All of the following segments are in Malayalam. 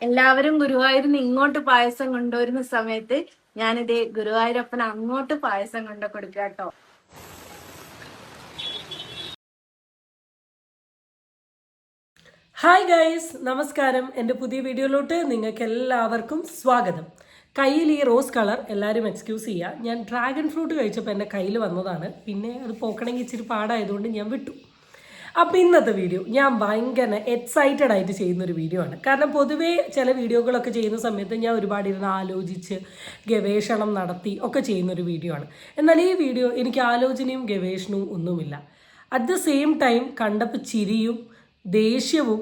എല്ലാവരും ഗുരുവായൂരിന് ഇങ്ങോട്ട് പായസം കൊണ്ടുവരുന്ന സമയത്ത് ഞാനിത് ഗുരുവായൂരപ്പൻ അങ്ങോട്ട് പായസം കൊണ്ട് കൊടുക്കുക കേട്ടോ. ഹായ് ഗൈസ്, നമസ്കാരം. എൻ്റെ പുതിയ വീഡിയോയിലോട്ട് നിങ്ങൾക്ക് എല്ലാവർക്കും സ്വാഗതം. കയ്യിൽ ഈ റോസ് കളർ എല്ലാവരും എക്സ്ക്യൂസ് ചെയ്യുക. ഞാൻ ഡ്രാഗൺ ഫ്രൂട്ട് കഴിച്ചപ്പോൾ എൻ്റെ കയ്യിൽ വന്നതാണ്. പിന്നെ അത് പോക്കണമെങ്കിൽ ഇച്ചിരി പാടായതുകൊണ്ട് ഞാൻ വിട്ടു. അപ്പോൾ ഇന്നത്തെ വീഡിയോ ഞാൻ ഭയങ്കര എക്സൈറ്റഡ് ആയിട്ട് ചെയ്യുന്നൊരു വീഡിയോ ആണ്. കാരണം പൊതുവേ ചില വീഡിയോകളൊക്കെ ചെയ്യുന്ന സമയത്ത് ഞാൻ ഒരുപാട് ഇരുന്ന് ആലോചിച്ച് ഗവേഷണം നടത്തി ഒക്കെ ചെയ്യുന്നൊരു വീഡിയോ ആണ്. എന്നാൽ ഈ വീഡിയോ എനിക്ക് ആലോചനയും ഗവേഷണവും ഒന്നുമില്ല. അറ്റ് ദ സെയിം ടൈം കണ്ടപ്പോൾ ചിരിയും ദേഷ്യവും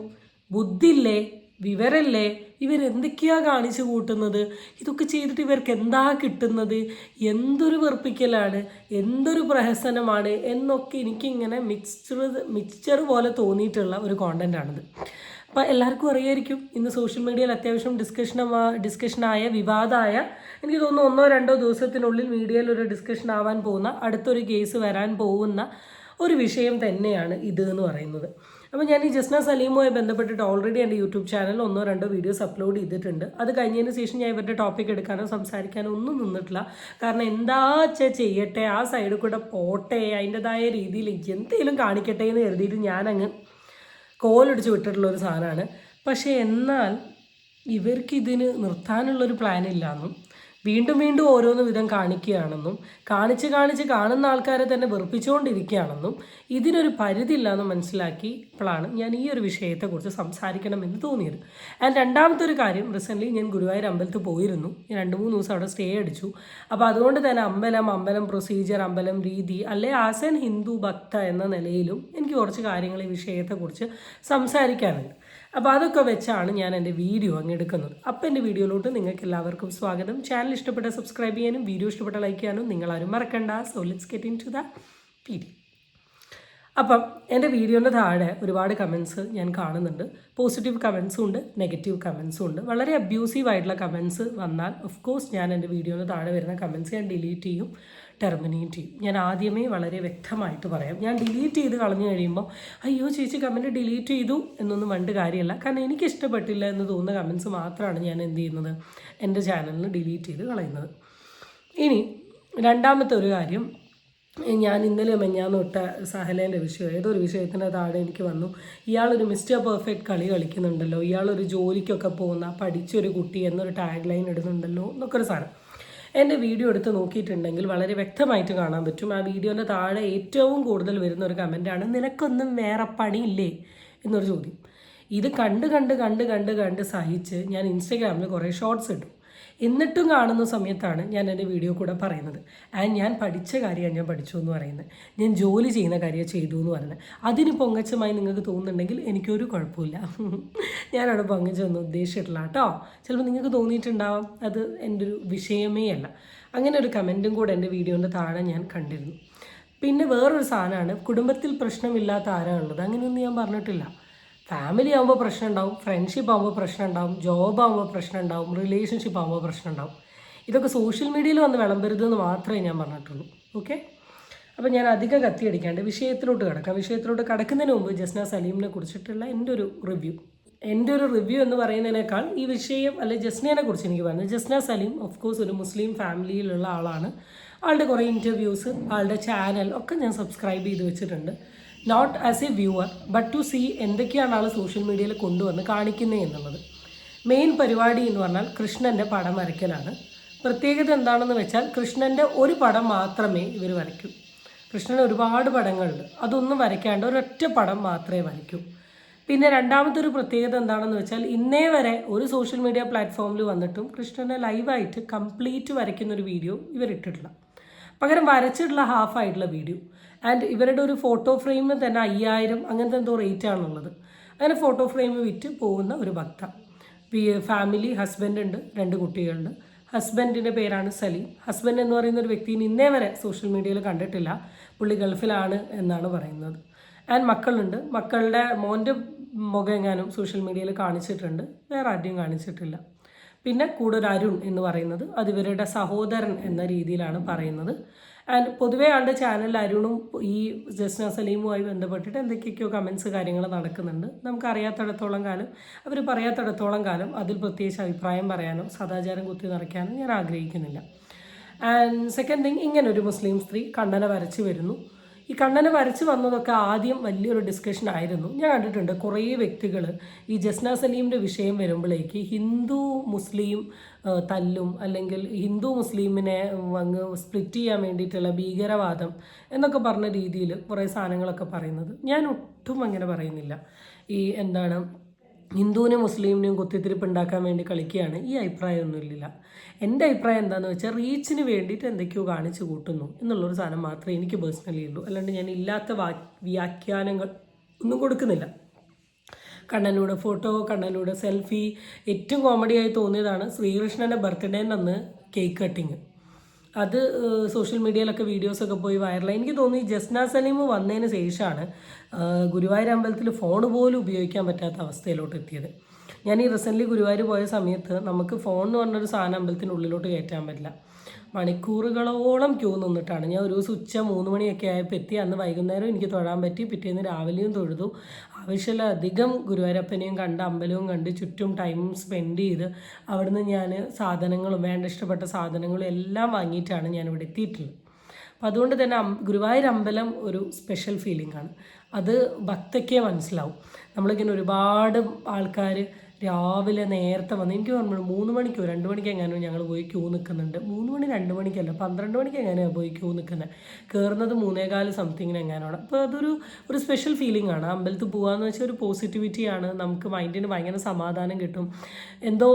ബുദ്ധിയില്ലേ വിവരല്ലേ ഇവരെന്തൊക്കെയാണ് കാണിച്ചു കൂട്ടുന്നത്, ഇതൊക്കെ ചെയ്തിട്ട് ഇവർക്ക് എന്താ കിട്ടുന്നത്, എന്തൊരു വെറുപ്പിക്കലാണ്, എന്തൊരു പ്രഹസനമാണ് എന്നൊക്കെ എനിക്കിങ്ങനെ മിക്സ്ചർ പോലെ തോന്നിയിട്ടുള്ള ഒരു കോണ്ടൻ്റാണിത്. അപ്പോൾ എല്ലാവർക്കും അറിയായിരിക്കും, ഇന്ന് സോഷ്യൽ മീഡിയയിൽ അത്യാവശ്യം ഡിസ്കഷനായ വിവാദമായ, എനിക്ക് തോന്നുന്നു 1-2 ദിവസത്തിനുള്ളിൽ മീഡിയയിൽ ഒരു ഡിസ്കഷൻ ആവാൻ പോകുന്ന, അടുത്തൊരു കേസ് വരാൻ പോകുന്ന ഒരു വിഷയം തന്നെയാണ് ഇത് എന്ന് പറയുന്നത്. അപ്പോൾ ഞാൻ ഈ ജസ്ന സലീമുമായി ബന്ധപ്പെട്ടിട്ട് ഓൾറെഡി എൻ്റെ യൂട്യൂബ് ചാനലിൽ 1-2 വീഡിയോസ് അപ്ലോഡ് ചെയ്തിട്ടുണ്ട്. അത് കഴിഞ്ഞതിന് ശേഷം ഞാൻ ഇവരുടെ ടോപ്പിക് എടുക്കാനോ സംസാരിക്കാനോ ഒന്നും നിന്നിട്ടില്ല. കാരണം എന്താ ചെയ്യട്ടെ, ആ സൈഡിൽ കൂടെ പോട്ടെ, അതിൻ്റെതായ രീതിയിൽ എന്തെങ്കിലും കാണിക്കട്ടെ എന്ന് കരുതിയിട്ട് ഞാനങ്ങ് കോലടിച്ച് വിട്ടിട്ടുള്ളൊരു സാധനമാണ്. പക്ഷേ എന്നാൽ ഇവർക്കിതിന് നിർത്താനുള്ളൊരു പ്ലാനില്ലാന്നും വീണ്ടും വീണ്ടും ഓരോന്ന് വിധം കാണിക്കുകയാണെന്നും കാണിച്ച് കാണുന്ന ആൾക്കാരെ തന്നെ വെറുപ്പിച്ചുകൊണ്ടിരിക്കുകയാണെന്നും ഇതിനൊരു പരിധിയില്ലാന്ന് മനസ്സിലാക്കിയപ്പോഴാണ് ഞാൻ ഈ ഒരു വിഷയത്തെക്കുറിച്ച് സംസാരിക്കണമെന്ന് തോന്നിയത്. ആൻഡ് രണ്ടാമത്തെ ഒരു കാര്യം, റീസെൻ്റ്ലി ഞാൻ ഗുരുവായൂർ അമ്പലത്തിൽ പോയിരുന്നു. 2-3 ദിവസം അവിടെ സ്റ്റേ അടിച്ചു. അപ്പോൾ അതുകൊണ്ട് തന്നെ അമ്പലം പ്രൊസീജിയർ, അമ്പലം രീതി, അല്ലെ ആസ് എൻ ഹിന്ദു ഭക്ത എന്ന നിലയിലും എനിക്ക് കുറച്ച് കാര്യങ്ങൾ ഈ വിഷയത്തെക്കുറിച്ച് സംസാരിക്കാനുണ്ട്. അപ്പോൾ അതൊക്കെ വെച്ചാണ് ഞാൻ എൻ്റെ വീഡിയോ അങ്ങ് എടുക്കുന്നത്. അപ്പോൾ എൻ്റെ വീഡിയോയിലോട്ട് നിങ്ങൾക്ക് എല്ലാവർക്കും സ്വാഗതം. ചാനൽ ഇഷ്ടപ്പെട്ട സബ്സ്ക്രൈബ് ചെയ്യാനും വീഡിയോ ഇഷ്ടപ്പെട്ട ലൈക്ക് ചെയ്യാനും നിങ്ങളാരും മറക്കണ്ട. So let's get into the video. അപ്പം എൻ്റെ വീഡിയോൻ്റെ താഴെ ഒരുപാട് കമൻസ് ഞാൻ കാണുന്നുണ്ട്. പോസിറ്റീവ് കമൻസും ഉണ്ട്, നെഗറ്റീവ് കമൻസും ഉണ്ട്. വളരെ അബ്യൂസീവ് ആയിട്ടുള്ള കമൻസ് വന്നാൽ ഓഫ് കോഴ്സ് ഞാൻ എൻ്റെ വീഡിയോൻ്റെ താഴെ വരുന്ന കമൻസ് ഞാൻ ഡിലീറ്റ് ചെയ്യും, ടെർമിനേറ്റ് ചെയ്യും. ഞാൻ ആദ്യമേ വളരെ വ്യക്തമായിട്ട് പറയാം, ഞാൻ ഡിലീറ്റ് ചെയ്ത് കളഞ്ഞു കഴിയുമ്പോൾ അയ്യോ ചേച്ചി കമൻറ്റ് ഡിലീറ്റ് ചെയ്തു എന്നൊന്നും വേണ്ട കാര്യമല്ല. കാരണം എനിക്ക് ഇഷ്ടപ്പെട്ടില്ല എന്ന് തോന്നുന്ന കമൻസ് മാത്രമാണ് ഞാൻ എന്ത് ചെയ്യുന്നത്, എൻ്റെ ചാനലിൽ ഡിലീറ്റ് ചെയ്ത് കളയുന്നത്. ഇനി രണ്ടാമത്തെ ഒരു കാര്യം, ഞാൻ ഇന്നലെ മെഞ്ഞാന്ന് തൊട്ട സഹലേൻ്റെ വിഷയം, ഏതൊരു വിഷയത്തിൻ്റെ താഴെ എനിക്ക് വന്നു, ഇയാളൊരു മിസ്റ്റർ പെർഫെക്റ്റ് കളി കളിക്കുന്നുണ്ടല്ലോ, ഇയാളൊരു ജോലിക്കൊക്കെ പോകുന്ന പഠിച്ചൊരു കുട്ടി എന്നൊരു ടാഗ് ലൈൻ ഇടുന്നുണ്ടല്ലോ എന്നൊക്കെ ഒരു സാധനം. എൻ്റെ വീഡിയോ എടുത്ത് നോക്കിയിട്ടുണ്ടെങ്കിൽ വളരെ വ്യക്തമായിട്ട് കാണാൻ പറ്റും. ആ വീഡിയോൻ്റെ താഴെ ഏറ്റവും കൂടുതൽ വരുന്ന ഒരു കമൻറ്റാണ്, നിനക്കൊന്നും വേറെ പണിയില്ലേ എന്നൊരു ചോദ്യം. ഇത് കണ്ട് സഹിച്ച് ഞാൻ ഇൻസ്റ്റഗ്രാമിൽ കുറേ ഷോർട്സ് ഇട്ടു. എന്നിട്ടും കാണുന്ന സമയത്താണ് ഞാൻ എൻ്റെ വീഡിയോ കൂടെ പറയുന്നത്, ആൻഡ് ഞാൻ പഠിച്ച കാര്യമാണ് ഞാൻ പഠിച്ചു എന്ന് പറയുന്നത്, ഞാൻ ജോലി ചെയ്യുന്ന കാര്യം ചെയ്തു എന്ന് പറയുന്നത്. അതിന് പൊങ്ങച്ചമായി നിങ്ങൾക്ക് തോന്നുന്നുണ്ടെങ്കിൽ എനിക്കൊരു കുഴപ്പമില്ല. ഞാനവിടെ പൊങ്ങച്ചൊന്നും ഉദ്ദേശിച്ചിട്ടില്ല കേട്ടോ. ചിലപ്പോൾ നിങ്ങൾക്ക് തോന്നിയിട്ടുണ്ടാവാം, അത് എൻ്റെ ഒരു വിഷയമേ അല്ല. അങ്ങനെ ഒരു കമൻറ്റും കൂടെ എൻ്റെ വീഡിയോൻ്റെ താഴെ ഞാൻ കണ്ടിരുന്നു. പിന്നെ വേറൊരു സാധനമാണ്, കുടുംബത്തിൽ പ്രശ്നമില്ലാത്ത ആരാണുള്ളത്, അങ്ങനെയൊന്നും ഞാൻ പറഞ്ഞിട്ടില്ല. ഫാമിലി ആകുമ്പോൾ പ്രശ്നം ഉണ്ടാവും, ഫ്രണ്ട്ഷിപ്പ് ആകുമ്പോൾ പ്രശ്നം ഉണ്ടാവും, ജോബ് ആകുമ്പോൾ പ്രശ്നം ഉണ്ടാവും, റിലേഷൻഷിപ്പ് ആകുമ്പോൾ പ്രശ്നം ഉണ്ടാവും. ഇതൊക്കെ സോഷ്യൽ മീഡിയയിൽ വന്ന് വിളമ്പരുതെന്ന് മാത്രമേ ഞാൻ പറഞ്ഞിട്ടുള്ളൂ. ഓക്കെ, അപ്പോൾ ഞാൻ അധികം കത്തിയടിക്കാണ്ട് വിഷയത്തിലോട്ട് കിടക്കാം. വിഷയത്തിലോട്ട് കിടക്കുന്നതിന് മുമ്പ് ജസ്ന സലീമിനെ കുറിച്ചിട്ടുള്ള എൻ്റെ ഒരു റിവ്യൂ എന്ന് പറയുന്നതിനേക്കാൾ ഈ വിഷയം അല്ലെ ജസ്നയെ കുറിച്ച് എനിക്ക് പറയുന്നത്. ജസ്ന സലീം ഓഫ് കോഴ്സ് ഒരു മുസ്ലിം ഫാമിലിയിലുള്ള ആളാണ്. ആളുടെ കുറേ ഇൻ്റർവ്യൂസ്, ആളുടെ ചാനൽ ഒക്കെ ഞാൻ സബ്സ്ക്രൈബ് ചെയ്ത് വെച്ചിട്ടുണ്ട്. Not as a viewer but to see എന്തൊക്കെയാണ് ആൾ സോഷ്യൽ മീഡിയയിൽ കൊണ്ടുവന്ന് കാണിക്കുന്നത് എന്നുള്ളത്. മെയിൻ പരിപാടി എന്ന് പറഞ്ഞാൽ കൃഷ്ണൻ്റെ പടം വരയ്ക്കലാണ്. പ്രത്യേകത എന്താണെന്ന് വെച്ചാൽ കൃഷ്ണൻ്റെ ഒരു പടം മാത്രമേ ഇവർ വരയ്ക്കൂ. കൃഷ്ണന് ഒരുപാട് പടങ്ങളുണ്ട്, അതൊന്നും വരയ്ക്കാണ്ട് ഒരൊറ്റ പടം മാത്രമേ വരയ്ക്കൂ. പിന്നെ രണ്ടാമത്തെ ഒരു പ്രത്യേകത എന്താണെന്ന് വെച്ചാൽ ഇന്നേ വരെ ഒരു സോഷ്യൽ മീഡിയ പ്ലാറ്റ്ഫോമിൽ വന്നിട്ടും കൃഷ്ണനെ ലൈവായിട്ട് കംപ്ലീറ്റ് വരയ്ക്കുന്നൊരു വീഡിയോ ഇവരിട്ടിട്ടില്ല. പകരം വരച്ചിട്ടുള്ള ഹാഫായിട്ടുള്ള വീഡിയോ. ആൻഡ് ഇവരുടെ ഒരു ഫോട്ടോ ഫ്രെയിമിന് തന്നെ 5000 അങ്ങനത്തെ എന്തോ റേറ്റാണുള്ളത്. അങ്ങനെ ഫോട്ടോ ഫ്രെയിം വിറ്റ് പോകുന്ന ഒരു ഭക്ത. ഫാമിലി, ഹസ്ബൻഡ് ഉണ്ട്, 2 കുട്ടികളുണ്ട്. ഹസ്ബൻഡിൻ്റെ പേരാണ് സലീം. ഹസ്ബൻഡ് എന്ന് പറയുന്ന ഒരു വ്യക്തിനെ ഇന്നേ വരെ സോഷ്യൽ മീഡിയയിൽ കണ്ടിട്ടില്ല, പുള്ളി ഗൾഫിലാണ് എന്നാണ് പറയുന്നത്. ആൻഡ് മക്കളുണ്ട്, മക്കളുടെ മോൻ്റെ മുഖം എങ്ങാനും സോഷ്യൽ മീഡിയയിൽ കാണിച്ചിട്ടുണ്ട്, വേറെ ആദ്യം കാണിച്ചിട്ടില്ല. പിന്നെ കൂടെ ഒരു അരുൺ എന്ന് പറയുന്നത് അത് ഇവരുടെ സഹോദരൻ എന്ന രീതിയിലാണ് പറയുന്നത്. ആൻഡ് പൊതുവേ ആളുടെ ചാനലിൽ അരുണും ഈ ജസ്ന സലീമുമായി ബന്ധപ്പെട്ടിട്ട് എന്തൊക്കെയൊക്കെയോ കമൻസ് കാര്യങ്ങൾ നടക്കുന്നുണ്ട്. നമുക്കറിയാത്തിടത്തോളം കാലം, അവർ പറയാത്തിടത്തോളം കാലം അതിൽ പ്രത്യേകിച്ച് അഭിപ്രായം പറയാനോ സദാചാരം കുത്തി നിറയ്ക്കാനോ ഞാൻ ആഗ്രഹിക്കുന്നില്ല. ആൻഡ് സെക്കൻഡ് തിങ്, ഇങ്ങനൊരു മുസ്ലിം സ്ത്രീ കണ്ണനെ വരച്ച് വരുന്നു. ഈ കണ്ണനെ വരച്ച് വന്നതൊക്കെ ആദ്യം വലിയൊരു ഡിസ്കഷൻ ആയിരുന്നു. ഞാൻ കണ്ടിട്ടുണ്ട് കുറേ വ്യക്തികൾ ഈ ജസ്ന സലീമിൻ്റെ വിഷയം വരുമ്പോഴേക്ക് ഹിന്ദു മുസ്ലിം തല്ലും, അല്ലെങ്കിൽ ഹിന്ദു മുസ്ലിമിനെ അങ്ങ് സ്പ്ലിറ്റ് ചെയ്യാൻ വേണ്ടിയിട്ടുള്ള ഭീകരവാദം എന്നൊക്കെ പറഞ്ഞ രീതിയിൽ കുറേ സാധനങ്ങളൊക്കെ പറയുന്നത്. ഞാൻ ഒട്ടും അങ്ങനെ പറയുന്നില്ല. ഈ എന്താണ്, ഹിന്ദുവിനെയും മുസ്ലിമിനെയും കുത്തിത്തിരിപ്പ് ഉണ്ടാക്കാൻ വേണ്ടി കളിക്കുകയാണ്, ഈ അഭിപ്രായമൊന്നുമില്ല. എൻ്റെ അഭിപ്രായം എന്താണെന്ന് വെച്ചാൽ റീച്ചിന് വേണ്ടിയിട്ട് എന്തൊക്കെയോ കാണിച്ചു കൂട്ടുന്നു എന്നുള്ളൊരു സാധനം മാത്രമേ എനിക്ക് പേഴ്സണലി ഉള്ളൂ. അല്ലാണ്ട് ഞാൻ ഇല്ലാത്ത വ്യാഖ്യാനങ്ങൾ ഒന്നും കൊടുക്കുന്നില്ല. കണ്ണനൂടെ ഫോട്ടോ, കണ്ണനൂടെ സെൽഫി. ഏറ്റവും കോമഡിയായി തോന്നിയതാണ് ശ്രീകൃഷ്ണൻ്റെ ബർത്ത്ഡേൻ്റെ അന്ന് കേക്ക് കട്ടിങ്. അത് സോഷ്യൽ മീഡിയയിലൊക്കെ വീഡിയോസൊക്കെ പോയി വൈറലായി. എനിക്ക് തോന്നി ജസ്ന സലീം വന്നതിന് ശേഷമാണ് ഗുരുവായൂർ അമ്പലത്തിൽ ഫോൺ പോലും ഉപയോഗിക്കാൻ പറ്റാത്ത അവസ്ഥയിലോട്ട് എത്തിയത്. ഞാൻ ഈ റീസെൻ്റ്ലി ഗുരുവായൂർ പോയ സമയത്ത് നമുക്ക് ഫോൺ എന്ന് പറഞ്ഞൊരു സാധനം അമ്പലത്തിനുള്ളിലോട്ട് കയറ്റാൻ പറ്റില്ല. മണിക്കൂറുകളോളം ക്യൂ നിന്നിട്ടാണ്. ഞാൻ ഒരു ദിവസം ഉച്ച 3 മണിയൊക്കെ ആയപ്പോൾ എത്തി. അന്ന് വൈകുന്നേരം എനിക്ക് തൊഴാൻ പറ്റി, പിറ്റേന്ന് രാവിലെയും തൊഴുതു. ആവശ്യമില്ലധികം ഗുരുവായൂരപ്പനെയും കണ്ട് അമ്പലവും കണ്ട് ചുറ്റും ടൈം സ്പെൻഡ് ചെയ്ത് അവിടുന്ന് ഞാൻ സാധനങ്ങളും ഇഷ്ടപ്പെട്ട സാധനങ്ങളും എല്ലാം വാങ്ങിയിട്ടാണ് ഞാനിവിടെ എത്തിയിട്ടുള്ളത്. അപ്പം അതുകൊണ്ട് തന്നെ ഗുരുവായൂർ അമ്പലം ഒരു സ്പെഷ്യൽ ഫീലിംഗ് ആണ്. അത് ഭക്തയ്ക്കേ മനസ്സിലാവും. നമ്മളിങ്ങനെ ഒരുപാട് ആൾക്കാർ രാവിലെ നേരത്തെ വന്ന്, എനിക്ക് ഓർമ്മ 3 മണിക്കോ 2 മണിക്കോ എങ്ങനെയോ ഞങ്ങൾ പോയി ക്യൂ നിൽക്കുന്നുണ്ട്. 3 മണി 2 മണിക്കല്ല, 12 മണിക്ക് എങ്ങനെയാണ് പോയി ക്യൂ നിൽക്കുന്നത്. കയറുന്നത് 3:15 സംതിങ്ങിന് എങ്ങനെയാണ്. അപ്പോൾ അതൊരു സ്പെഷ്യൽ ഫീലിംഗ് ആണ്. അമ്പലത്തിൽ പോകാമെന്ന് വെച്ചാൽ ഒരു പോസിറ്റിവിറ്റിയാണ്. നമുക്ക് മൈൻഡിന് ഭയങ്കര സമാധാനം കിട്ടും. എന്തോ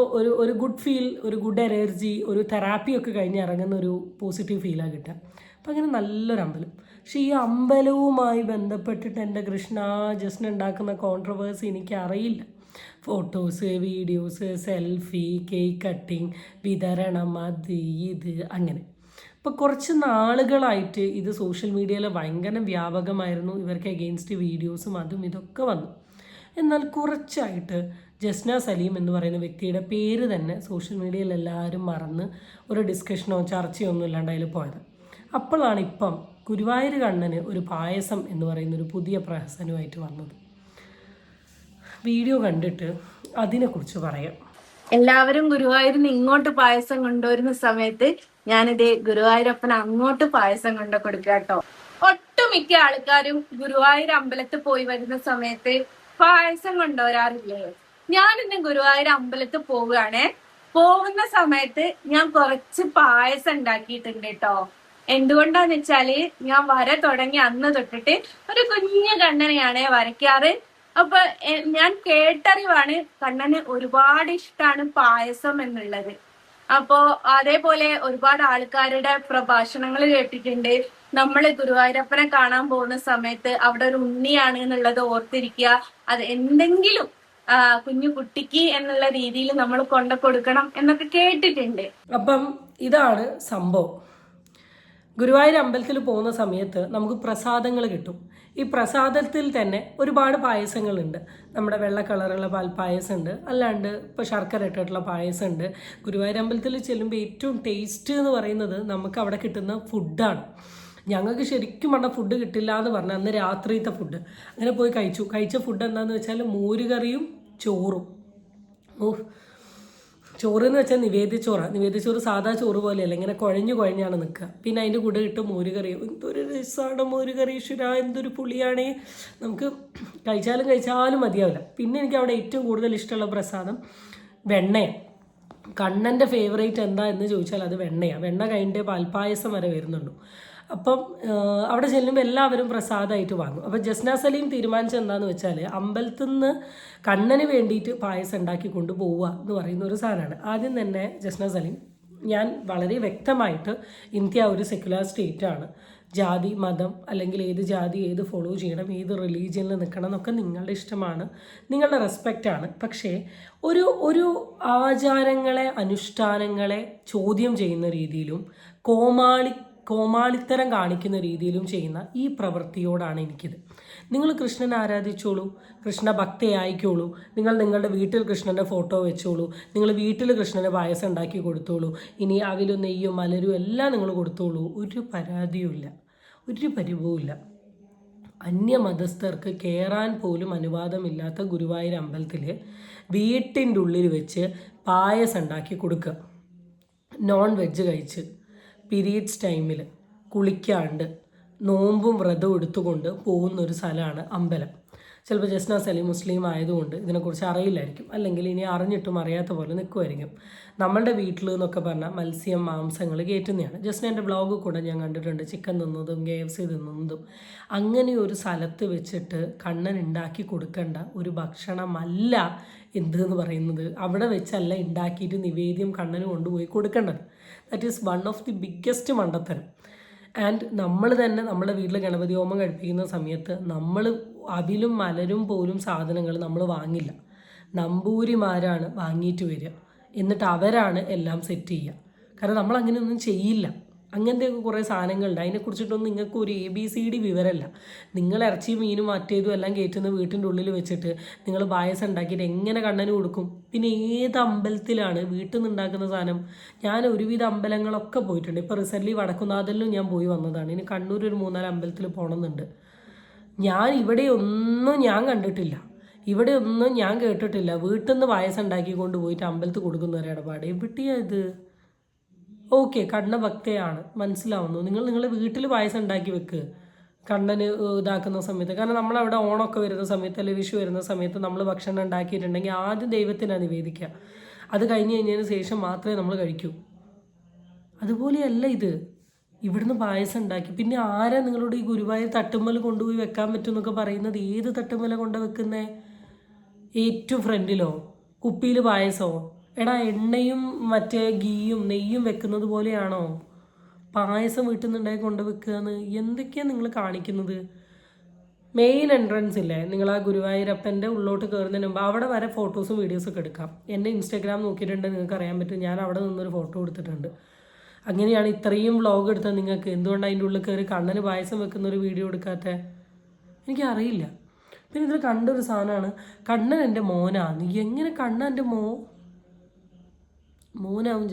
ഒരു ഗുഡ് ഫീൽ, ഒരു ഗുഡ് എനർജി, ഒരു തെറാപ്പിയൊക്കെ കഴിഞ്ഞ് ഇറങ്ങുന്ന ഒരു പോസിറ്റീവ് ഫീലാണ് കിട്ടുക. അപ്പം അങ്ങനെ നല്ലൊരു അമ്പലം. പക്ഷേ ഈ അമ്പലവുമായി ബന്ധപ്പെട്ടിട്ട് എൻ്റെ കൃഷ്ണ ജസ്ന ഉണ്ടാക്കുന്ന കോൺട്രവേഴ്സി എനിക്കറിയില്ല. Photos, videos, selfie, cake cutting, വിതരണം, അത് ഇത് അങ്ങനെ. ഇപ്പോൾ കുറച്ച് നാളുകളായിട്ട് ഇത് സോഷ്യൽ മീഡിയയിൽ ഭയങ്കര വ്യാപകമായിരുന്നു. ഇവർക്ക് എഗെയിൻസ്റ്റ് വീഡിയോസും അതും ഇതൊക്കെ വന്നു. എന്നാൽ കുറച്ചായിട്ട് ജസ്ന സലീം എന്ന് പറയുന്ന വ്യക്തിയുടെ പേര് തന്നെ സോഷ്യൽ മീഡിയയിൽ എല്ലാവരും മറന്ന് ഒരു ഡിസ്കഷനോ ചർച്ചയോ ഒന്നും ഇല്ലാണ്ട് അതിൽ പോയത്. അപ്പോഴാണ് ഇപ്പം ഗുരുവായൂർ കണ്ണന് ഒരു പായസം എന്ന് പറയുന്നൊരു പുതിയ പ്രഹസനമായിട്ട് വന്നത്. വീഡിയോ കണ്ടിട്ട് അതിനെക്കുറിച്ച് പറയാം. എല്ലാവരും ഗുരുവായൂരിന് ഇങ്ങോട്ട് പായസം കൊണ്ടുവരുന്ന സമയത്ത് ഞാനിത് ഗുരുവായൂരപ്പന് അങ്ങോട്ട് പായസം കൊണ്ടു കൊടുക്കുക കേട്ടോ. ഒട്ടുമിക്ക ആൾക്കാരും ഗുരുവായൂർ അമ്പലത്തിൽ പോയി വരുന്ന സമയത്ത് പായസം കൊണ്ടുവരാറില്ലേ? ഞാനിന്ന് ഗുരുവായൂർ അമ്പലത്തിൽ പോവുകയാണേ. പോകുന്ന സമയത്ത് ഞാൻ കുറച്ച് പായസം ഉണ്ടാക്കിയിട്ടുണ്ട് കേട്ടോ. എന്തുകൊണ്ടാന്ന് വെച്ചാല് ഞാൻ വര തുടങ്ങി അന്ന് തൊട്ടിട്ട് ഒരു കുഞ്ഞു കണ്ണനെയാണ് വരയ്ക്കാറ്. അപ്പൊ ഞാൻ കേട്ടറിവാണ് കണ്ണന് ഒരുപാട് ഇഷ്ടമാണ് പായസം എന്നുള്ളത്. അപ്പോ അതേപോലെ ഒരുപാട് ആൾക്കാരുടെ പ്രഭാഷണങ്ങൾ കേട്ടിട്ടുണ്ട്. നമ്മള് ഗുരുവായൂരപ്പനെ കാണാൻ പോകുന്ന സമയത്ത് അവിടെ ഒരു ഉണ്ണിയാണ് എന്നുള്ളത് ഓർത്തിരിക്കുക. അത് എന്തെങ്കിലും കുഞ്ഞു കുട്ടിക്ക് എന്നുള്ള രീതിയിൽ നമ്മൾ കൊണ്ടു കൊടുക്കണം എന്നൊക്കെ കേട്ടിട്ടുണ്ട്. അപ്പം ഇതാണ് സംഭവം. ഗുരുവായൂർ അമ്പലത്തിൽ പോകുന്ന സമയത്ത് നമുക്ക് പ്രസാദങ്ങൾ കിട്ടും. ഈ പ്രസാദത്തിൽ തന്നെ ഒരുപാട് പായസങ്ങളുണ്ട്. നമ്മുടെ വെള്ള കളറുള്ള പാൽപ്പായസം ഉണ്ട്, അല്ലാണ്ട് ഇപ്പോൾ ശർക്കര ഇട്ടിട്ടുള്ള പായസം ഉണ്ട്. ഗുരുവായൂർ അമ്പലത്തിൽ ചെല്ലുമ്പോൾ ഏറ്റവും ടേസ്റ്റ് എന്ന് പറയുന്നത് നമുക്ക് അവിടെ കിട്ടുന്ന ഫുഡാണ്. ഞങ്ങൾക്ക് ശരിക്കും പറഞ്ഞാൽ ഫുഡ് കിട്ടില്ല എന്ന് പറഞ്ഞാൽ അന്ന് രാത്രിയത്തെ ഫുഡ് അങ്ങനെ പോയി കഴിച്ച ഫുഡ് എന്താണെന്ന് വെച്ചാൽ മോരുകറിയും ചോറും. ചോറ് എന്ന് വെച്ചാൽ നിവേദ്യച്ചോറ് സാധാ ചോറ് പോലെയല്ല, ഇങ്ങനെ കുഴഞ്ഞാണ് നിൽക്കുക. പിന്നെ അതിൻ്റെ കൂടെ കിട്ടും മോരുകറി. എന്തൊരു രസമാണ് മോരുകറി, ഈശ്വര എന്തൊരു പുളിയാണ്. നമുക്ക് കഴിച്ചാലും മതിയാവില്ല. പിന്നെ എനിക്ക് അവിടെ ഏറ്റവും കൂടുതൽ ഇഷ്ടമുള്ള പ്രസാദം വെണ്ണയാണ്. കണ്ണൻ്റെ ഫേവറേറ്റ് എന്താ എന്ന് ചോദിച്ചാൽ അത് വെണ്ണയാണ്. വെണ്ണ കഴിഞ്ഞിട്ട് പാൽപ്പായസം വരെ വരുന്നുള്ളൂ. അപ്പം അവിടെ ചെല്ലുമ്പോൾ എല്ലാവരും പ്രസാദമായിട്ട് വാങ്ങും. അപ്പം ജസ്ന സലീം തീരുമാനിച്ചത് എന്താണെന്ന് വെച്ചാൽ അമ്പലത്തിൽ നിന്ന് കണ്ണന് വേണ്ടിയിട്ട് പായസം ഉണ്ടാക്കി കൊണ്ടുപോവുക എന്ന് പറയുന്ന ഒരു സാധനമാണ്. ആദ്യം തന്നെ ജസ്ന സലീം, ഞാൻ വളരെ വ്യക്തമായിട്ട് ഇന്ത്യ ഒരു സെക്യുലർ സ്റ്റേറ്റാണ്. ജാതി മതം അല്ലെങ്കിൽ ഏത് ജാതി ഏത് ഫോളോ ചെയ്യണം, ഏത് റിലീജിയനിൽ നിൽക്കണം എന്നൊക്കെ നിങ്ങളുടെ ഇഷ്ടമാണ്, നിങ്ങളുടെ റെസ്പെക്റ്റാണ്. പക്ഷേ ഒരു ആചാരങ്ങളെ അനുഷ്ഠാനങ്ങളെ ചോദ്യം ചെയ്യുന്ന രീതിയിലും കോമാളിത്തരം കാണിക്കുന്ന രീതിയിലും ചെയ്യുന്ന ഈ പ്രവൃത്തിയോടാണ് എനിക്കിത്. നിങ്ങൾ കൃഷ്ണനെ ആരാധിച്ചോളൂ, കൃഷ്ണ ഭക്തയായിക്കോളൂ, നിങ്ങൾ നിങ്ങളുടെ വീട്ടിൽ കൃഷ്ണൻ്റെ ഫോട്ടോ വെച്ചോളൂ, നിങ്ങൾ വീട്ടിൽ കൃഷ്ണന് പായസം ഉണ്ടാക്കി കൊടുത്തോളൂ, ഇനി അവിലും നെയ്യും മലരും എല്ലാം നിങ്ങൾ കൊടുത്തോളൂ. ഒരു പരാതിയുമില്ല, ഒരു പരിഭവുമില്ല. അന്യമതസ്ഥർക്ക് കയറാൻ പോലും അനുവാദമില്ലാത്ത ഗുരുവായൂർ അമ്പലത്തിൽ വീട്ടിൻ്റെ ഉള്ളിൽ വെച്ച് പായസം ഉണ്ടാക്കി കൊടുക്കുക. നോൺ വെജ് കഴിച്ച് പീരീഡ്സ് ടൈമിൽ കുളിക്കാണ്ട് നോമ്പും വ്രതവും എടുത്തുകൊണ്ട് പോകുന്നൊരു സ്ഥലമാണ് അമ്പലം. ചിലപ്പോൾ ജസ്ന സലീം മുസ്ലിം ആയതുകൊണ്ട് ഇതിനെക്കുറിച്ച് അറിയില്ലായിരിക്കും, അല്ലെങ്കിൽ ഇനി അറിഞ്ഞിട്ടും അറിയാത്ത പോലെ നിൽക്കുമായിരിക്കും. നമ്മളുടെ വീട്ടിൽ എന്നൊക്കെ പറഞ്ഞാൽ മത്സ്യം മാംസങ്ങൾ കയറ്റുന്നതാണ്. ജസ്ന എൻ്റെ ബ്ലോഗ് കൂടെ ഞാൻ കണ്ടിട്ടുണ്ട്, ചിക്കൻ തിന്നതും KFC തിന്നതും. അങ്ങനെ ഒരു സ്ഥലത്ത് വെച്ചിട്ട് കണ്ണൻ ഉണ്ടാക്കി കൊടുക്കേണ്ട ഒരു ഭക്ഷണമല്ല എന്തെന്ന് പറയുന്നത്. അവിടെ വെച്ചല്ല ഉണ്ടാക്കിയിട്ട് നിവേദ്യം കണ്ണന് കൊണ്ടുപോയി കൊടുക്കേണ്ടത്. That is one of the biggest മണ്ടത്തരം. ആൻഡ് നമ്മൾ തന്നെ നമ്മുടെ വീട്ടിൽ ഗണപതി ഹോമം കഴിപ്പിക്കുന്ന സമയത്ത് നമ്മൾ അവിലും മലരും പോലും സാധനങ്ങൾ നമ്മൾ വാങ്ങില്ല. നമ്പൂരിമാരാണ് വാങ്ങിയിട്ട് വരിക, എന്നിട്ട് അവരാണ് എല്ലാം സെറ്റ് ചെയ്യുക. കാരണം നമ്മൾ അങ്ങനെയൊന്നും ചെയ്യില്ല. അങ്ങനത്തെയൊക്കെ കുറേ സാധനങ്ങളുണ്ട്, അതിനെക്കുറിച്ചിട്ടൊന്നും നിങ്ങൾക്ക് ഒരു ABCD വിവരമല്ല. നിങ്ങൾ ഇറച്ചിയും മീനും മറ്റേതും എല്ലാം കയറ്റുന്ന വീട്ടിൻ്റെ ഉള്ളിൽ വെച്ചിട്ട് നിങ്ങൾ പായസം ഉണ്ടാക്കിയിട്ട് എങ്ങനെ കണ്ണന് കൊടുക്കും? പിന്നെ ഏത് അമ്പലത്തിലാണ് വീട്ടിൽ നിന്ന് ഉണ്ടാക്കുന്ന സാധനം? ഞാൻ ഒരുവിധ അമ്പലങ്ങളൊക്കെ പോയിട്ടുണ്ട്. ഇപ്പോൾ റിസെൻ്റ്ലി വടക്കുന്നാഥലിലും ഞാൻ പോയി വന്നതാണ്. ഇനി കണ്ണൂർ ഒരു 3-4 അമ്പലത്തിൽ പോകണമെന്നുണ്ട്. ഇവിടെയൊന്നും ഞാൻ കണ്ടിട്ടില്ല, ഇവിടെയൊന്നും ഞാൻ കേട്ടിട്ടില്ല വീട്ടിൽ നിന്ന് പായസം ഉണ്ടാക്കി കൊണ്ട് പോയിട്ട് അമ്പലത്തിൽ കൊടുക്കുന്ന ഒരു ഇടപാട്. എവിടെയാ ഇത്? ഓക്കെ, കണ്ണ ഭക്തയാണ്, മനസ്സിലാവുന്നു. നിങ്ങളുടെ വീട്ടിൽ പായസം ഉണ്ടാക്കി വെക്ക് കണ്ണന് ഇതാക്കുന്ന സമയത്ത്. കാരണം നമ്മളവിടെ ഓണമൊക്കെ വരുന്ന സമയത്ത് അല്ലെങ്കിൽ വിഷു വരുന്ന സമയത്ത് നമ്മൾ ഭക്ഷണം ഉണ്ടാക്കിയിട്ടുണ്ടെങ്കിൽ ആദ്യം ദൈവത്തിനാണ് നിവേദിക്കുക. അത് കഴിഞ്ഞ് കഴിഞ്ഞതിന് ശേഷം മാത്രമേ നമ്മൾ കഴിക്കൂ. അതുപോലെയല്ല ഇത്. ഇവിടുന്ന് പായസം ഉണ്ടാക്കി പിന്നെ ആരാ നിങ്ങളോട് ഈ ഗുരുവായൂർ തട്ടുമ്മൽ കൊണ്ടുപോയി വെക്കാൻ പറ്റും എന്നൊക്കെ പറയുന്നത്? ഏത് തട്ടുമ്മല കൊണ്ട് വെക്കുന്നേ? ഏറ്റവും ഫ്രണ്ടിലോ? കുപ്പിയിൽ പായസമോ? എടാ, എണ്ണയും മറ്റേ ഗീയും നെയ്യും വെക്കുന്നത് പോലെയാണോ പായസം വീട്ടിൽ നിന്നുണ്ടായി കൊണ്ട് വെക്കുകയെന്ന്? എന്തൊക്കെയാണ് നിങ്ങൾ കാണിക്കുന്നത്? മെയിൻ എൻട്രൻസ് ഇല്ലേ, നിങ്ങൾ ആ ഗുരുവായൂരപ്പൻ്റെ ഉള്ളോട്ട് കയറുന്നതിന് മുമ്പ് അവിടെ വരെ ഫോട്ടോസും വീഡിയോസൊക്കെ എടുക്കാം. എൻ്റെ ഇൻസ്റ്റാഗ്രാം നോക്കിയിട്ടുണ്ടെങ്കിൽ നിങ്ങൾക്ക് അറിയാൻ പറ്റും, ഞാൻ അവിടെ നിന്നൊരു ഫോട്ടോ എടുത്തിട്ടുണ്ട്. അങ്ങനെയാണ് ഇത്രയും വ്ളോഗ് എടുത്തത്. നിങ്ങൾക്ക് എന്തുകൊണ്ട് അതിൻ്റെ ഉള്ളിൽ കയറി കണ്ണന് പായസം വെക്കുന്ന ഒരു വീഡിയോ എടുക്കാത്ത? എനിക്കറിയില്ല. പിന്നെ ഇതിൽ കണ്ടൊരു സാധനമാണ് കണ്ണൻ എൻ്റെ മോനാണ്. എങ്ങനെ കണ്ണൻ എൻ്റെ മോനാവും?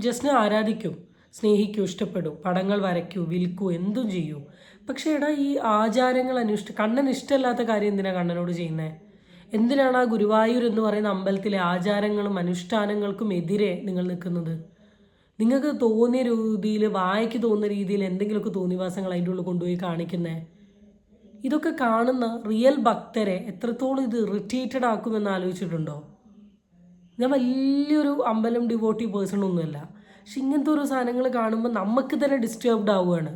ജസ്ന ആരാധിക്കും, സ്നേഹിക്കൂ, ഇഷ്ടപ്പെടൂ, പടങ്ങൾ വരയ്ക്കൂ, വിൽക്കൂ, എന്തും ചെയ്യൂ. പക്ഷേ എടാ, ഈ ആചാരങ്ങൾ കണ്ണൻ ഇഷ്ടമല്ലാത്ത കാര്യം എന്തിനാണ് കണ്ണനോട് ചെയ്യുന്നത്? എന്തിനാണ് ആ ഗുരുവായൂർ എന്ന് പറയുന്ന അമ്പലത്തിലെ ആചാരങ്ങളും അനുഷ്ഠാനങ്ങൾക്കും എതിരെ നിങ്ങൾ നിൽക്കുന്നത്? നിങ്ങൾക്ക് തോന്നിയ രീതിയിൽ, വായിക്ക് തോന്നുന്ന രീതിയിൽ എന്തെങ്കിലുമൊക്കെ തോന്നിവാസങ്ങൾ അതിൻ്റെ ഉള്ളിൽ കൊണ്ടുപോയി കാണിക്കുന്നത്? ഇതൊക്കെ കാണുന്ന റിയൽ ഭക്തരെ എത്രത്തോളം ഇത് ഇറിറ്റേറ്റഡ് ആക്കുമെന്ന് ആലോചിച്ചിട്ടുണ്ടോ? ഞാൻ വലിയൊരു അമ്പലം ഡിവോട്ടി പേഴ്സൺ ഒന്നുമല്ല, പക്ഷെ ഇങ്ങനത്തെ ഓരോ സാധനങ്ങൾ കാണുമ്പോൾ നമുക്ക് തന്നെ ഡിസ്റ്റർബ്ഡ് ആവുകയാണ്.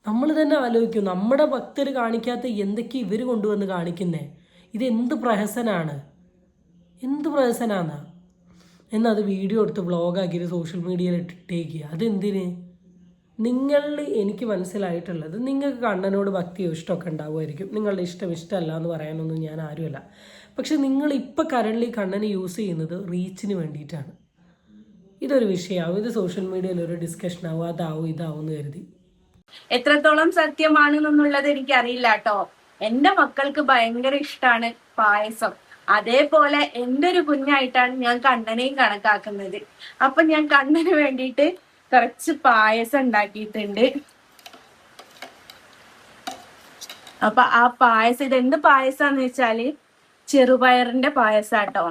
നമ്മൾ തന്നെ ആലോചിക്കും, നമ്മുടെ ഭക്തർ കാണിക്കാത്ത എന്തൊക്കെ ഇവർ കൊണ്ടുവന്ന് കാണിക്കുന്നേ? ഇതെന്ത് പ്രഹസനാണ്, എന്ത് പ്രഹസനാന്നാ? എന്നത് വീഡിയോ എടുത്ത് വ്ളോഗാക്കിയിട്ട് സോഷ്യൽ മീഡിയയിൽ ഇട്ടേക്കുക. അതെന്തിന്? എനിക്ക് മനസ്സിലായിട്ടുള്ളത്, നിങ്ങൾക്ക് കണ്ണനോട് ഭക്തിയോ ഇഷ്ടമൊക്കെ ഉണ്ടാവുമായിരിക്കും. നിങ്ങളുടെ ഇഷ്ടമല്ല എന്ന് പറയാനൊന്നും ഞാൻ ആരുമല്ല. പക്ഷെ നിങ്ങൾ ഇപ്പോൾ കറൻ്റ് കണ്ണനെ യൂസ് ചെയ്യുന്നത് റീച്ചിന് വേണ്ടിയിട്ടാണ്. ഇതൊരു വിഷയമാവും, ഇത് സോഷ്യൽ മീഡിയയിൽ ഒരു ഡിസ്കഷൻ ആവും, അതാവും ഇതാവും എന്ന് കരുതി. എത്രത്തോളം സത്യമാണെന്നുള്ളത് എനിക്കറിയില്ല കേട്ടോ. എന്റെ മക്കൾക്ക് ഭയങ്കര ഇഷ്ടമാണ് പായസം. അതേപോലെ എന്റെ ഒരു കുഞ്ഞായിട്ടാണ് ഞാൻ കണ്ണനെയും കണക്കാക്കുന്നത്. അപ്പൊ ഞാൻ കണ്ണന് വേണ്ടിയിട്ട് കുറച്ച് പായസം ഉണ്ടാക്കിയിട്ടുണ്ട്. അപ്പൊ ആ പായസം, ഇതെന്ത് പായസാന്ന് വെച്ചാല് ചെറുപയറിന്റെ പായസാട്ടോ.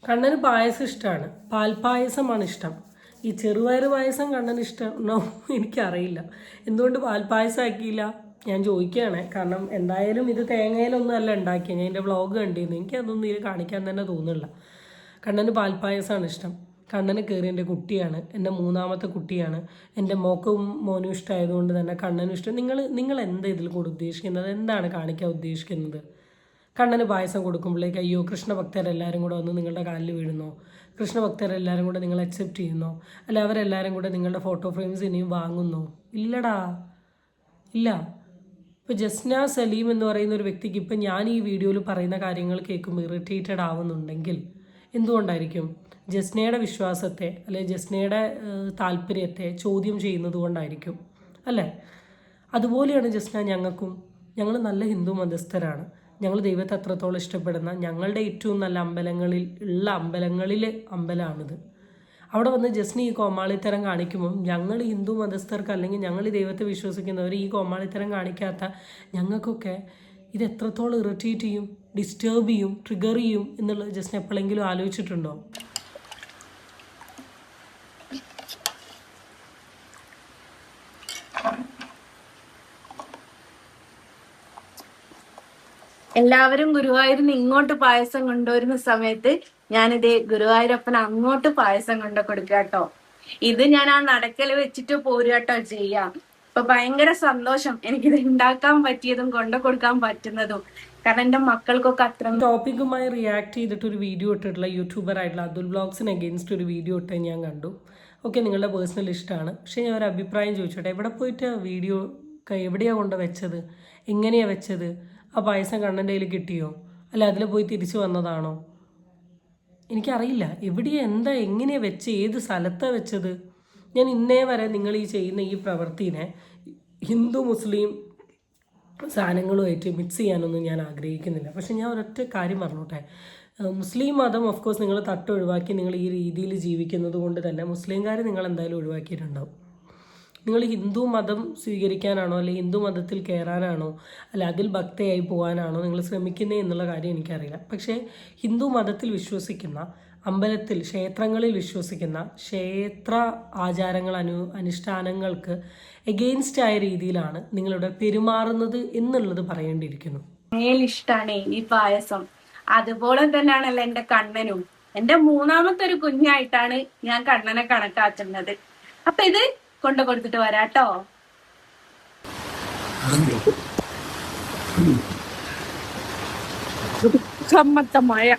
കണ്ണന് പായസം ഇഷ്ടമാണ്, പാൽപ്പായസമാണ് ഇഷ്ടം. ഈ ചെറുപയർ പായസം കണ്ണന് ഇഷ്ടമാണോ എനിക്കറിയില്ല. എന്തുകൊണ്ട് പാൽപ്പായസം ആക്കിയില്ല ഞാൻ ചോദിക്കുകയാണ്. കാരണം എന്തായാലും ഇത് തേങ്ങയിലൊന്നും അല്ല ഉണ്ടാക്കിയത്. ഞാൻ എൻ്റെ വ്ളോഗ് കണ്ടിരുന്നു, എനിക്കതൊന്നും ഇതിൽ കാണിക്കാൻ തന്നെ തോന്നുന്നില്ല. കണ്ണന് പാൽപ്പായസമാണ് ഇഷ്ടം. കണ്ണന് കയറി എൻ്റെ കുട്ടിയാണ്, എൻ്റെ 3ാമത്തെ കുട്ടിയാണ്. എൻ്റെ മോനും ഇഷ്ടമായതുകൊണ്ട് തന്നെ കണ്ണനും ഇഷ്ടം. നിങ്ങൾ എന്താ ഇതിൽ കൂടെ ഉദ്ദേശിക്കുന്നത്? എന്താണ് കാണിക്കാൻ ഉദ്ദേശിക്കുന്നത്? കണ്ണന് പായസം കൊടുക്കുമ്പോഴേക്ക് അയ്യോ കൃഷ്ണഭക്തരെല്ലാവരും കൂടെ വന്ന് നിങ്ങളുടെ കാലിൽ വീഴുന്നോ? കൃഷ്ണഭക്തരെല്ലാവരും കൂടെ നിങ്ങൾ അക്സെപ്റ്റ് ചെയ്യുന്നോ? അല്ല അവരെല്ലാവരും കൂടെ നിങ്ങളുടെ ഫോട്ടോ ഫ്രെയിംസ് ഇനിയും വാങ്ങുന്നോ? ഇല്ലടാ, ഇല്ല. ഇപ്പോൾ ജസ്ന സലീം എന്ന് പറയുന്ന ഒരു വ്യക്തിക്ക് ഇപ്പം ഞാൻ ഈ വീഡിയോയിൽ പറയുന്ന കാര്യങ്ങൾ കേൾക്കുമ്പോൾ ഇറിറ്റേറ്റഡ് ആവുന്നുണ്ടെങ്കിൽ എന്തുകൊണ്ടായിരിക്കും? ജസ്നയുടെ വിശ്വാസത്തെ അല്ലെങ്കിൽ ജസ്നയുടെ താല്പര്യത്തെ ചോദ്യം ചെയ്യുന്നത് കൊണ്ടായിരിക്കും അല്ലേ? അതുപോലെയാണ് ജസ്ന ഞങ്ങൾക്കും. ഞങ്ങൾ നല്ല ഹിന്ദു മതസ്ഥരാണ്. ഞങ്ങൾ ദൈവത്തെ അത്രത്തോളം ഇഷ്ടപ്പെടുന്ന ഞങ്ങളുടെ ഏറ്റവും നല്ല അമ്പലങ്ങളിലെ അമ്പലമാണിത്. അവിടെ വന്ന് ജസ്ന ഈ കോമാളിത്തരം കാണിക്കുമ്പം ഞങ്ങൾ ഹിന്ദു മതസ്ഥർക്ക് അല്ലെങ്കിൽ ഞങ്ങൾ ഈ ദൈവത്തെ വിശ്വസിക്കുന്നവർ ഈ കോമാളിത്തരം കാണിക്കാത്ത ഞങ്ങൾക്കൊക്കെ ഇത് എത്രത്തോളം ഇറിറ്റേറ്റ് ചെയ്യും, ഡിസ്റ്റർബ് ചെയ്യും, ട്രിഗർ ചെയ്യും എന്നുള്ളത് ജസ്ന എപ്പോഴെങ്കിലും ആലോചിച്ചിട്ടുണ്ടോ? എല്ലാവരും ഗുരുവായൂരിന് ഇങ്ങോട്ട് പായസം കൊണ്ടുവരുന്ന സമയത്ത് ഞാനിത് ഗുരുവായൂരപ്പൻ അങ്ങോട്ട് പായസം കൊണ്ടു കൊടുക്കാട്ടോ. ഇത് ഞാൻ ആ നടക്കൽ വെച്ചിട്ട് പോരുകട്ടോ ചെയ്യാം. ഇപ്പൊ ഭയങ്കര സന്തോഷം എനിക്കിത് ഉണ്ടാക്കാൻ പറ്റിയതും കൊണ്ടു കൊടുക്കാൻ പറ്റുന്നതും. കാരണം എന്റെ മക്കൾക്കൊക്കെ അത്ര ടോപ്പിക്കുമായി റിയാക്ട് ചെയ്തിട്ട് ഒരു വീഡിയോ ഇട്ടിട്ടുള്ള യൂട്യൂബർ ആയിട്ടുള്ള അതുൽ വ്ളോഗ്സിന് അഗെയിൻസ്റ്റ് ഒരു വീഡിയോ ഇട്ട് ഞാൻ കണ്ടു. ഓക്കെ, നിങ്ങളുടെ പേഴ്സണൽ ഇഷ്ടമാണ്. പക്ഷേ ഞാൻ ഒരു അഭിപ്രായം ചോദിച്ചോട്ടെ, എവിടെ പോയിട്ട് വീഡിയോ എവിടെയാണ് കൊണ്ട് വെച്ചത്? എങ്ങനെയാണ് വെച്ചത്? ആ പായസം കണ്ണൻ്റെ കയ്യിൽ കിട്ടിയോ? അല്ല അതിൽ പോയി തിരിച്ചു വന്നതാണോ? എനിക്കറിയില്ല. എവിടെയാണ്, എന്താ, എങ്ങനെയാണ് വെച്ച്, ഏത് സ്ഥലത്താണ് വെച്ചത്? ഞാൻ ഇന്നേ വരെ നിങ്ങൾ ഈ ചെയ്യുന്ന ഈ പ്രവൃത്തിനെ ഹിന്ദു മുസ്ലിം സാധനങ്ങളുമായിട്ട് മിക്സ് ചെയ്യാനൊന്നും ഞാൻ ആഗ്രഹിക്കുന്നില്ല. പക്ഷെ ഞാൻ ഒരൊറ്റ കാര്യം പറഞ്ഞോട്ടെ, മുസ്ലിം മതം ഓഫ് കോഴ്സ് നിങ്ങൾ ഒഴിവാക്കി നിങ്ങൾ ഈ രീതിയിൽ ജീവിക്കുന്നത് കൊണ്ട് തന്നെ മുസ്ലിംകാർ നിങ്ങൾ എന്തായാലും ഒഴിവാക്കിയിട്ടുണ്ടാവും. നിങ്ങൾ ഹിന്ദു മതം സ്വീകരിക്കാനാണോ അല്ലെങ്കിൽ ഹിന്ദു മതത്തിൽ കയറാനാണോ അല്ല അതിൽ ഭക്തയായി പോകാനാണോ നിങ്ങൾ ശ്രമിക്കുന്നത് എന്നുള്ള കാര്യം എനിക്കറിയില്ല. പക്ഷേ ഹിന്ദു മതത്തിൽ വിശ്വസിക്കുന്ന, അമ്പലത്തിൽ ക്ഷേത്രങ്ങളിൽ വിശ്വസിക്കുന്ന, ക്ഷേത്ര ആചാരങ്ങൾ അനുഷ്ഠാനങ്ങൾക്ക് എഗെയിൻസ്റ്റ് ആയ രീതിയിലാണ് നിങ്ങളിവിടെ പെരുമാറുന്നത് എന്നുള്ളത് പറയേണ്ടിയിരിക്കുന്നു. ഇഷ്ടാണ് ഈ പായസം. അതുപോലെ തന്നെയാണല്ലോ എന്റെ കണ്ണനും. എന്റെ മൂന്നാമത്തെ ഒരു കുഞ്ഞായിട്ടാണ് ഞാൻ കണ്ണനെ കണക്കാക്കുന്നത്. അപ്പൊ ഇത് കൊണ്ടു കൊടുത്തിട്ട് വരാട്ടോ. സമ്മത്തമായ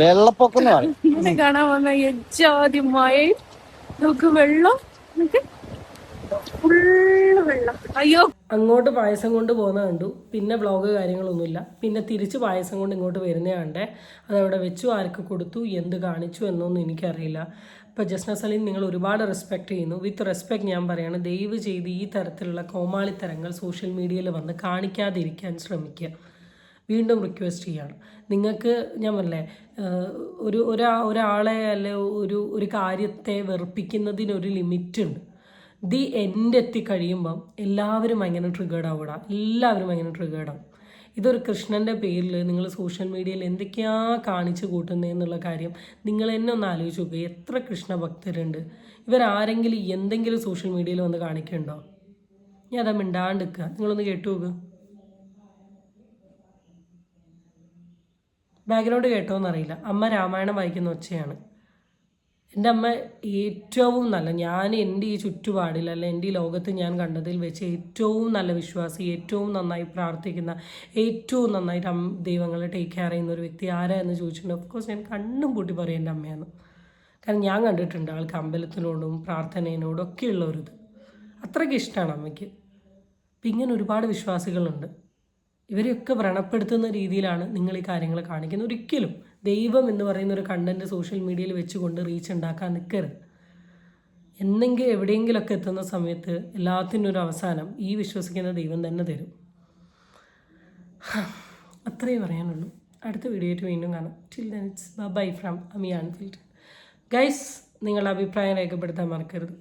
വെള്ളപ്പൊക്കം ഇങ്ങനെ കാണാൻ വന്ന യജാതിമായ നോക്ക് വെള്ളം, ഫുള്ള് വെള്ളം. അയ്യോ, അങ്ങോട്ട് പായസം കൊണ്ട് പോകുന്ന കണ്ടു. പിന്നെ വ്ളോഗ് കാര്യങ്ങളൊന്നുമില്ല. പിന്നെ തിരിച്ച് പായസം കൊണ്ട് ഇങ്ങോട്ട് വരുന്ന കണ്ടേ. അതവിടെ വെച്ചു, ആർക്ക് കൊടുത്തു, എന്ത് കാണിച്ചു എന്നൊന്നും എനിക്കറിയില്ല. ഇപ്പോൾ ജസ്ന സലീം നിങ്ങൾ ഒരുപാട് റെസ്പെക്റ്റ് ചെയ്യുന്നു. വിത്ത് റെസ്പെക്റ്റ് ഞാൻ പറയുകയാണ്, ദയവ് ചെയ്ത് ഈ തരത്തിലുള്ള കോമാളിത്തരങ്ങൾ സോഷ്യൽ മീഡിയയിൽ വന്ന് കാണിക്കാതിരിക്കാൻ ശ്രമിക്കുക. വീണ്ടും റിക്വസ്റ്റ് ചെയ്യാണ്. നിങ്ങൾക്ക് ഞാൻ പറഞ്ഞേ, ഒരാളെ അല്ലെ ഒരു കാര്യത്തെ വെറുപ്പിക്കുന്നതിനൊരു ലിമിറ്റ് ഉണ്ട്. എൻഡ് എത്തിക്കഴിയുമ്പം എല്ലാവരും ഭയങ്കര ട്രിഗേർഡ് ആവുക. എല്ലാവരും ഭയങ്കര ട്രിഗേർഡ് ആവും. ഇതൊരു കൃഷ്ണൻ്റെ പേരിൽ നിങ്ങൾ സോഷ്യൽ മീഡിയയിൽ എന്തൊക്കെയാണ് കാണിച്ചു കൂട്ടുന്നതെന്നുള്ള കാര്യം നിങ്ങൾ എന്നെ ഒന്ന് ആലോചിച്ച് നോക്കുക. എത്ര കൃഷ്ണ ഭക്തരുണ്ട്? ഇവരാരെങ്കിലും എന്തെങ്കിലും സോഷ്യൽ മീഡിയയിൽ വന്ന് കാണിക്കുന്നുണ്ടോ? ഞാൻ അതാ മിണ്ടാണ്ടിരിക്കുക. നിങ്ങളൊന്ന് കേട്ടു നോക്ക്. ബാക്ക്ഗ്രൗണ്ട് കേട്ടോന്നറിയില്ല. അമ്മ രാമായണം വായിക്കുന്ന ഒച്ചയാണ്. എൻ്റെ അമ്മ ഏറ്റവും നല്ല, ഞാൻ എൻ്റെ ഈ ചുറ്റുപാടിൽ അല്ല എൻ്റെ ഈ ലോകത്ത് ഞാൻ കണ്ടതിൽ വെച്ച് ഏറ്റവും നല്ല വിശ്വാസി, ഏറ്റവും നന്നായി പ്രാർത്ഥിക്കുന്ന, ഏറ്റവും നന്നായിട്ട് ദൈവങ്ങളെ ടേക്ക് കെയർ ചെയ്യുന്ന ഒരു വ്യക്തി ആരാ എന്ന് ചോദിച്ചിട്ടുണ്ട്. ഓഫ്കോഴ്സ് ഞാൻ കണ്ണും കൂട്ടി പറയും എൻ്റെ അമ്മയാണ്. കാരണം ഞാൻ കണ്ടിട്ടുണ്ട് ആൾക്ക് അമ്പലത്തിനോടും പ്രാർത്ഥനയോടും ഒക്കെ ഉള്ളൊരിത്. അത്രയ്ക്ക് ഇഷ്ടമാണ് അമ്മയ്ക്ക്. അപ്പം ഇങ്ങനെ ഒരുപാട് വിശ്വാസികളുണ്ട്. ഇവരെയൊക്കെ വ്രണപ്പെടുത്തുന്ന രീതിയിലാണ് നിങ്ങൾ ഈ കാര്യങ്ങൾ കാണിക്കുന്നത്. ഒരിക്കലും ദൈവം എന്ന് പറയുന്ന ഒരു കണ്ടൻറ്റ് സോഷ്യൽ മീഡിയയിൽ വെച്ചുകൊണ്ട് റീച്ച് ഉണ്ടാക്കാൻ നിൽക്കരുത്. എവിടെയെങ്കിലുമൊക്കെ എത്തുന്ന സമയത്ത് എല്ലാത്തിനും ഒരു അവസാനം ഈ വിശ്വസിക്കുന്ന ദൈവം തന്നെ തരും. അത്രയേ പറയാനുള്ളൂ. അടുത്ത വീഡിയോയിട്ട് വീണ്ടും കാണാം. Till then it's bye from Ami Anfield. Guys, നിങ്ങളുടെ അഭിപ്രായം രേഖപ്പെടുത്താൻ മറക്കരുത്.